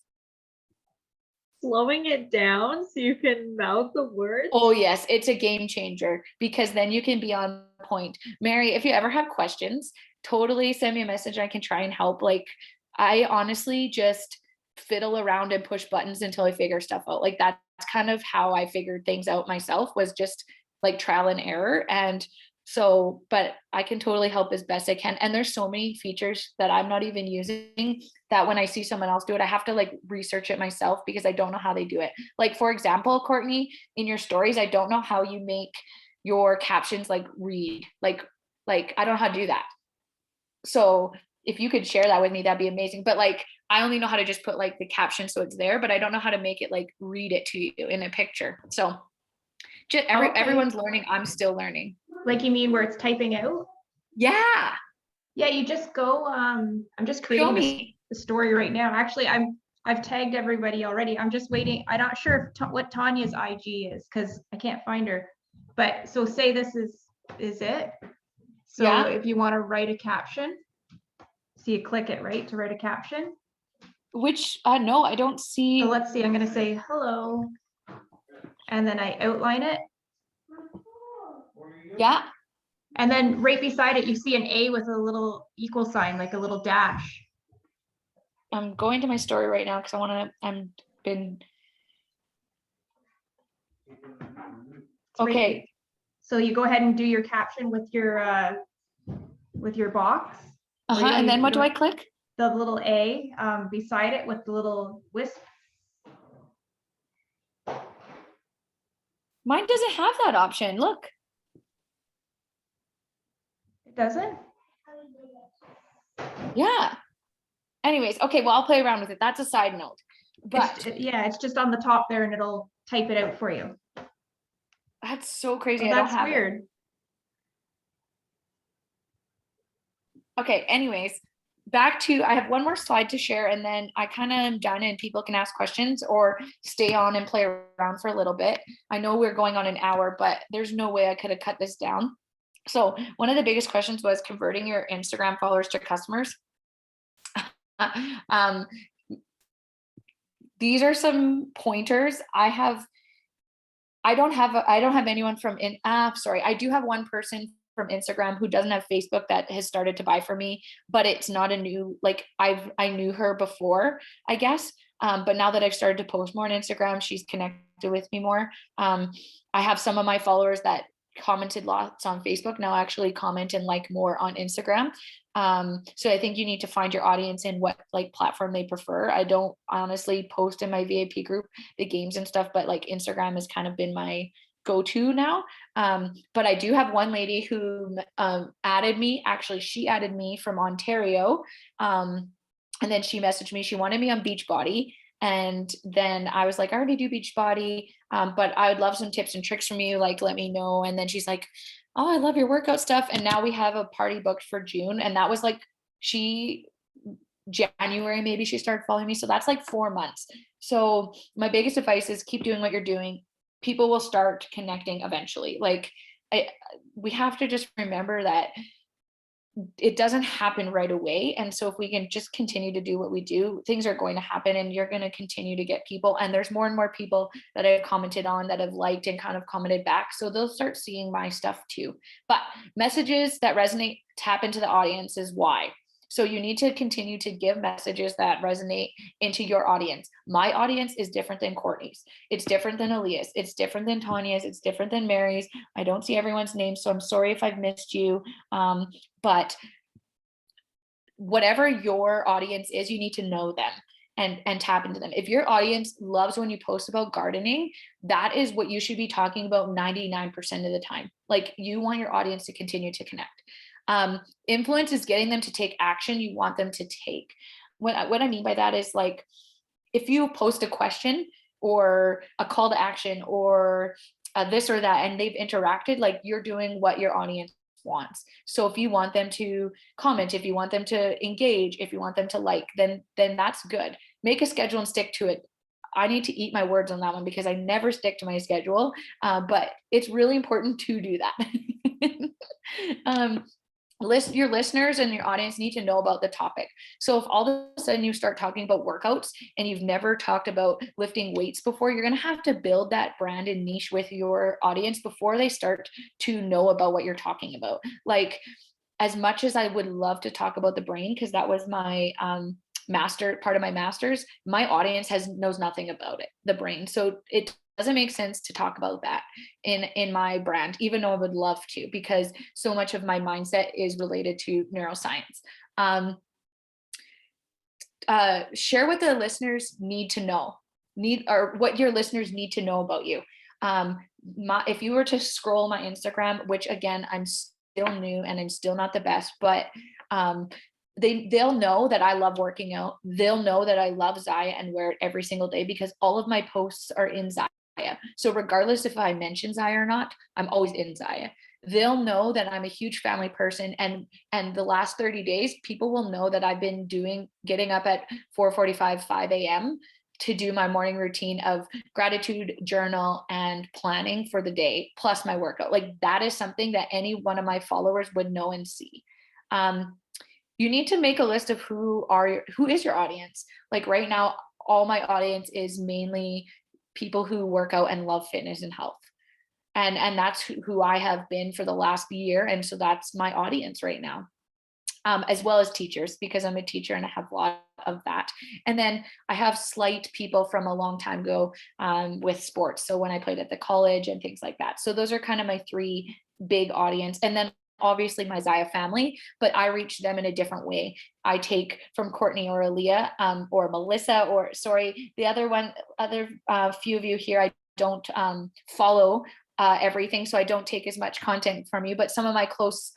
C: Slowing it down so you can mouth the words.
B: Oh yes, it's a game changer because then you can be on point. Mary, if you ever have questions, totally send me a message. I can try and help. Like I honestly just fiddle around and push buttons until I figure stuff out. Like that's kind of how I figured things out myself, was just like trial and error. And so, but I can totally help as best I can. And there's so many features that I'm not even using that when I see someone else do it, I have to like research it myself because I don't know how they do it. Like for example, Courtney, in your stories, I don't know how you make your captions like read, like I don't know how to do that. So if you could share that with me, that'd be amazing. But like, I only know how to just put like the caption so it's there, but I don't know how to make it like read it to you in a picture. So just everyone's learning. I'm still learning.
A: Like you mean where it's typing out?
B: Yeah.
A: Yeah, you just go, I'm just creating the story right now. Actually, I've tagged everybody already. I'm just waiting. I'm not sure if what Tanya's IG is because I can't find her. But so say this is it. So
B: Yeah.
A: if you want to write a caption, so you click it, right, to write a caption.
B: Which no, I don't see.
A: So let's see, I'm going to say hello. And then I outline it.
B: Yeah.
A: And then right beside it, you see an A with a little equal sign, like a little dash.
B: I'm going to my story right now because I want to, okay.
A: Right. So you go ahead and do your caption with your box.
B: And then what do I click?
A: The little A beside it with the little wisp.
B: Mine doesn't have that option. Look.
A: It doesn't?
B: Yeah. Anyways, okay, well, I'll play around with it. That's a side note. But
A: it's just on the top there and it'll type it out for you.
B: That's so crazy.
A: Oh, that's weird.
B: Okay, anyways, back to, I have one more slide to share and then I kind of am done and people can ask questions or stay on and play around for a little bit. I know we're going on an hour, but there's no way I could have cut this down. So one of the biggest questions was converting your Instagram followers to customers. These are some pointers. I don't have anyone from I do have one person from Instagram who doesn't have Facebook that has started to buy for me, but it's not a new, like I knew her before, I guess. But now that I've started to post more on Instagram, she's connected with me more. I have some of my followers that commented lots on Facebook now actually comment and like more on Instagram. So I think you need to find your audience and what like platform they prefer. I don't honestly post in my VIP group the games and stuff, but like Instagram has kind of been my go-to now. But I do have one lady who added me. Actually, she added me from Ontario. And then she messaged me. She wanted me on Beachbody. And then I was like, I already do Beachbody, but I would love some tips and tricks from you. Like, let me know. And then she's like, oh, I love your workout stuff. And now we have a party booked for June. And that was like, January, maybe she started following me. So that's like 4 months. So my biggest advice is keep doing what you're doing. People will start connecting eventually. Like we have to just remember that it doesn't happen right away. And so if we can just continue to do what we do, things are going to happen and you're going to continue to get people. And there's more and more people that I've commented on that have liked and kind of commented back. So they'll start seeing my stuff too. But messages that resonate, tap into the audience is why. So you need to continue to give messages that resonate into your audience. My audience is different than Courtney's. It's different than Aaliyah's. It's different than Tanya's. It's different than Mary's. I don't see everyone's name, so I'm sorry if I've missed you. But whatever your audience is, you need to know them and tap into them. If your audience loves when you post about gardening, that is what you should be talking about 99% of the time. Like you want your audience to continue to connect. Influence is getting them to take action you want them to take. What I mean by that is like, if you post a question or a call to action or this or that, and they've interacted, like you're doing what your audience wants. So if you want them to comment, if you want them to engage, if you want them to like, then that's good. Make a schedule and stick to it. I need to eat my words on that one because I never stick to my schedule, but it's really important to do that. Your listeners and your audience need to know about the topic. So if all of a sudden you start talking about workouts and you've never talked about lifting weights before, you're going to have to build that brand and niche with your audience before they start to know about what you're talking about. Like, as much as I would love to talk about the brain, because that was my part of my master's, my audience knows nothing about it, the brain. So it doesn't make sense to talk about that in my brand, even though I would love to, because so much of my mindset is related to neuroscience. Share what the listeners need to know, or what your listeners need to know about you. If you were to scroll my Instagram, which again, I'm still new and I'm still not the best, but they'll know that I love working out. They'll know that I love Zaya and wear it every single day because all of my posts are in Zaya. So regardless if I mention Zaya or not, I'm always in Zaya. They'll know that I'm a huge family person, and the last 30 days, people will know that I've been getting up at 4:45, 5 a.m. to do my morning routine of gratitude journal and planning for the day, plus my workout. Like, that is something that any one of my followers would know and see. You need to make a list of who is your audience. Like right now, all my audience is mainly people who work out and love fitness and health. And that's who I have been for the last year. And so that's my audience right now, as well as teachers, because I'm a teacher and I have a lot of that. And then I have slight people from a long time ago with sports. So when I played at the college and things like that. So those are kind of my three big audience. And then obviously my Zaya family, but I reach them in a different way. I take from Courtney or Aaliyah or Melissa, or sorry, the other few of you here, I don't follow everything, so I don't take as much content from you, but some of my close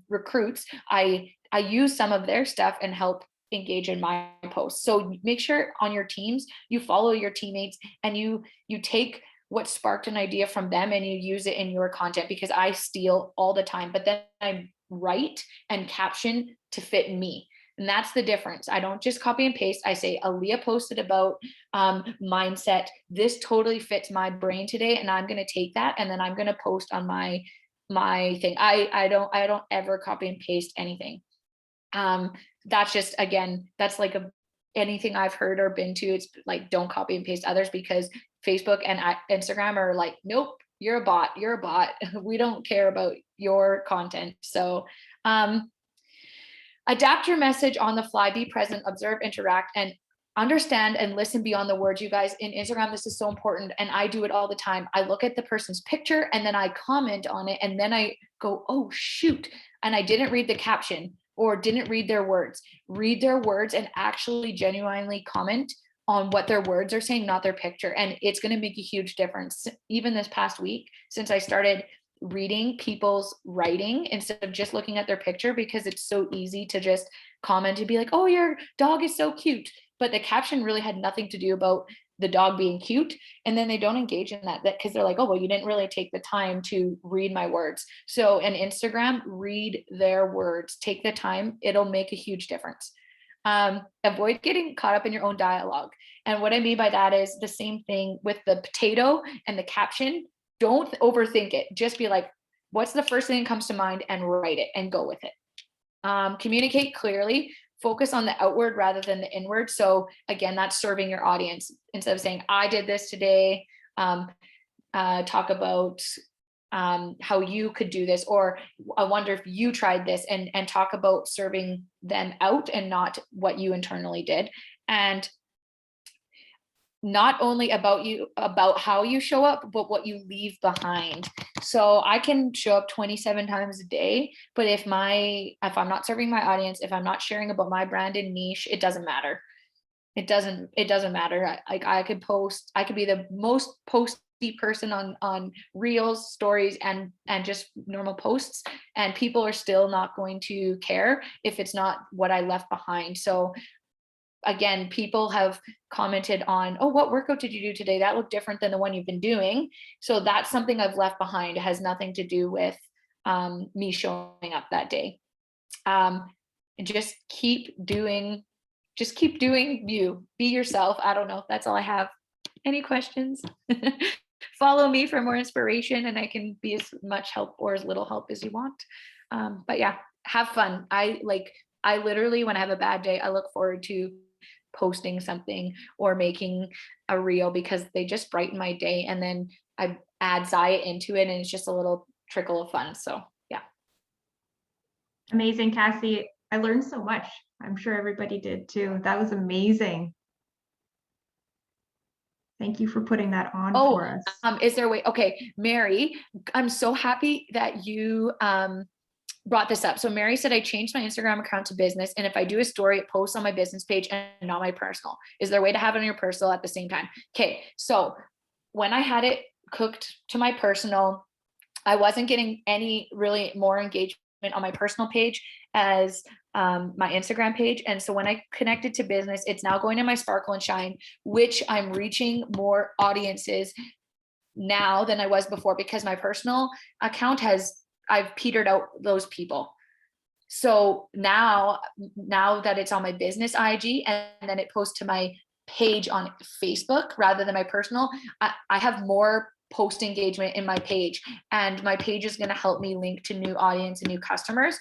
B: recruits, I use some of their stuff and help engage in my posts. So make sure on your teams, you follow your teammates and you take what sparked an idea from them and you use it in your content, because I steal all the time, but then I write and caption to fit me. And that's the difference. I don't just copy and paste. I say, Aaliyah posted about mindset. This totally fits my brain today. And I'm going to take that. And then I'm going to post on my thing. I don't ever copy and paste anything. That's just, again, that's like anything I've heard or been to. It's like, don't copy and paste others, because Facebook and Instagram are like, nope, you're a bot. We don't care about your content. So, adapt your message on the fly, be present, observe, interact, and understand and listen beyond the words. You guys, in Instagram, this is so important. And I do it all the time. I look at the person's picture and then I comment on it. And then I go, oh, shoot. And I didn't read the caption or didn't read their words. Read their words and actually genuinely comment on what their words are saying, not their picture. And it's going to make a huge difference. Even this past week, since I started reading people's writing instead of just looking at their picture, because it's so easy to just comment and be like, oh, your dog is so cute. But the caption really had nothing to do about the dog being cute. And then they don't engage in that because they're like, oh, well, you didn't really take the time to read my words. So in Instagram, read their words, take the time. It'll make a huge difference. Avoid getting caught up in your own dialogue. And what I mean by that is the same thing with the potato and the caption. Don't overthink it. Just be like, what's the first thing that comes to mind, and write it and go with it. Communicate clearly. Focus on the outward rather than the inward. So again, that's serving your audience. Instead of saying, I did this today, talk about how you could do this, or I wonder if you tried this, and talk about serving them out and not what you internally did. And not only about how you show up, but what you leave behind. So I can show up 27 times a day, but if I'm not serving my audience, if I'm not sharing about my brand and niche, it doesn't matter. It doesn't matter. I could be the most posty person on Reels, stories, and just normal posts, and people are still not going to care if it's not what I left behind. So again, people have commented on, oh, what workout did you do today? That looked different than the one you've been doing. So that's something I've left behind. It has nothing to do with me showing up that day. And just keep doing you, be yourself. I don't know. That's all I have. Any questions? Follow me for more inspiration, and I can be as much help or as little help as you want. But yeah, have fun. I literally, when I have a bad day, I look forward to posting something or making a reel, because they just brighten my day, and then I add Zaya into it, and it's just a little trickle of fun. So yeah.
A: Amazing, Cassie. I learned so much. I'm sure everybody did too. That was amazing. Thank you for putting that on for us.
B: Is there a way? Okay, Mary, I'm so happy that you brought this up. So Mary said, I changed my Instagram account to business, and if I do a story, it posts on my business page and not my personal. Is there a way to have it on your personal at the same time? Okay, so when I had it cooked to my personal, I wasn't getting any really more engagement on my personal page as my Instagram page. And so when I connected to business, it's now going to my Sparkle and Shine, which I'm reaching more audiences now than I was before, because my personal account I've petered out those people. So now that it's on my business IG and then it posts to my page on Facebook rather than my personal, I have more post engagement in my page, and my page is going to help me link to new audience and new customers.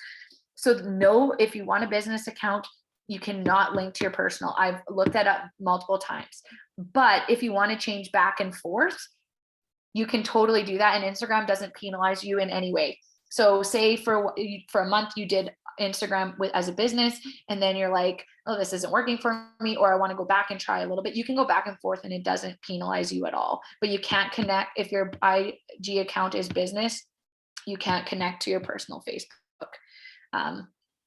B: So no, if you want a business account, you cannot link to your personal. I've looked that up multiple times. But if you want to change back and forth, you can totally do that, and Instagram doesn't penalize you in any way. So say for a month you did Instagram as a business, and then you're like, oh, this isn't working for me, or I want to go back and try a little bit. You can go back and forth and it doesn't penalize you at all. But you can't connect, if your IG account is business, you can't connect to your personal Facebook.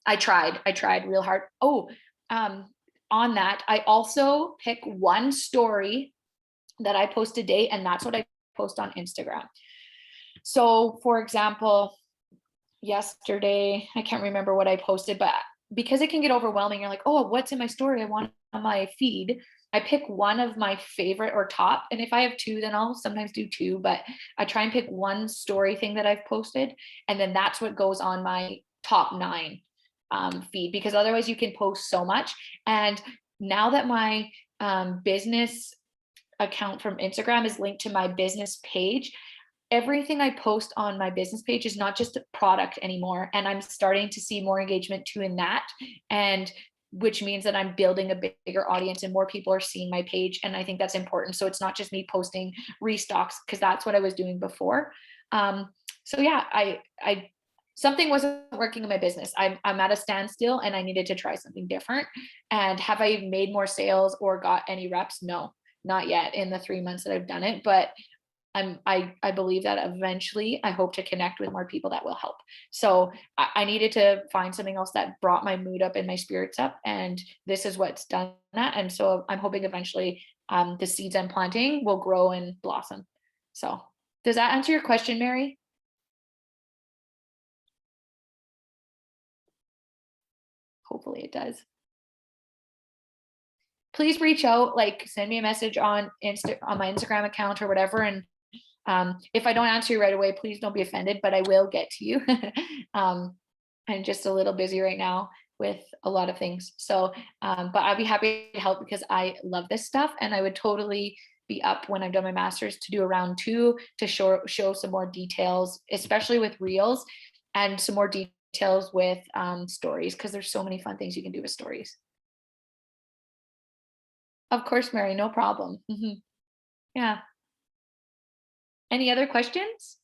B: I tried real hard. On that, I also pick one story that I post a day, and that's what I post on Instagram. So for example, yesterday, I can't remember what I posted, but because it can get overwhelming, you're like, oh, what's in my story I want on my feed? I pick one of my favorite or top, and if I have two, then I'll sometimes do two, but I try and pick one story thing that I've posted, and then that's what goes on my top 9 feed, because otherwise you can post so much. And now that my business account from Instagram is linked to my business page, everything I post on my business page is not just a product anymore. And I'm starting to see more engagement too in that. And which means that I'm building a bigger audience and more people are seeing my page. And I think that's important. So it's not just me posting restocks, because that's what I was doing before. So yeah, I something wasn't working in my business. I'm at a standstill and I needed to try something different. And have I made more sales or got any reps? No, not yet in the 3 months that I've done it. But I believe that eventually I hope to connect with more people that will help. So I needed to find something else that brought my mood up and my spirits up. And this is what's done that. And so I'm hoping eventually the seeds I'm planting will grow and blossom. So does that answer your question, Mary? Hopefully it does. Please reach out, like send me a message on my Instagram account or whatever. And if I don't answer you right away, please don't be offended, but I will get to you. I'm just a little busy right now with a lot of things. So, but I'll be happy to help, because I love this stuff, and I would totally be up when I've done my master's to do a round 2 to show some more details, especially with reels, and some more details with stories, because there's so many fun things you can do with stories. Of course, Mary, no problem. Yeah. Any other questions?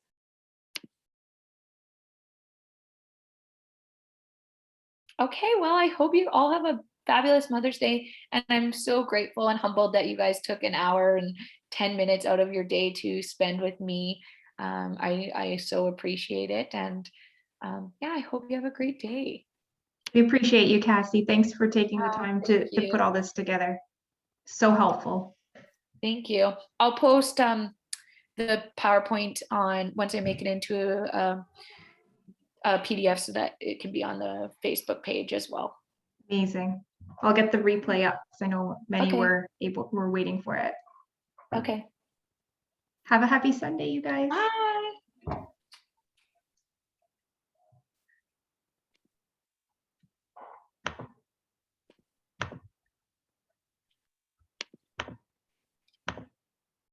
B: Okay, well, I hope you all have a fabulous Mother's Day. And I'm so grateful and humbled that you guys took an hour and 10 minutes out of your day to spend with me. I so appreciate it. And yeah, I hope you have a great day.
A: We appreciate you, Cassie. Thanks for taking the time to put all this together. So helpful.
B: Thank you. I'll post the PowerPoint once I make it into a PDF so that it can be on the Facebook page as well.
A: Amazing. I'll get the replay up because I know many
B: Okay.
A: were waiting for it.
B: Okay.
A: Have a happy Sunday, you guys.
B: Bye.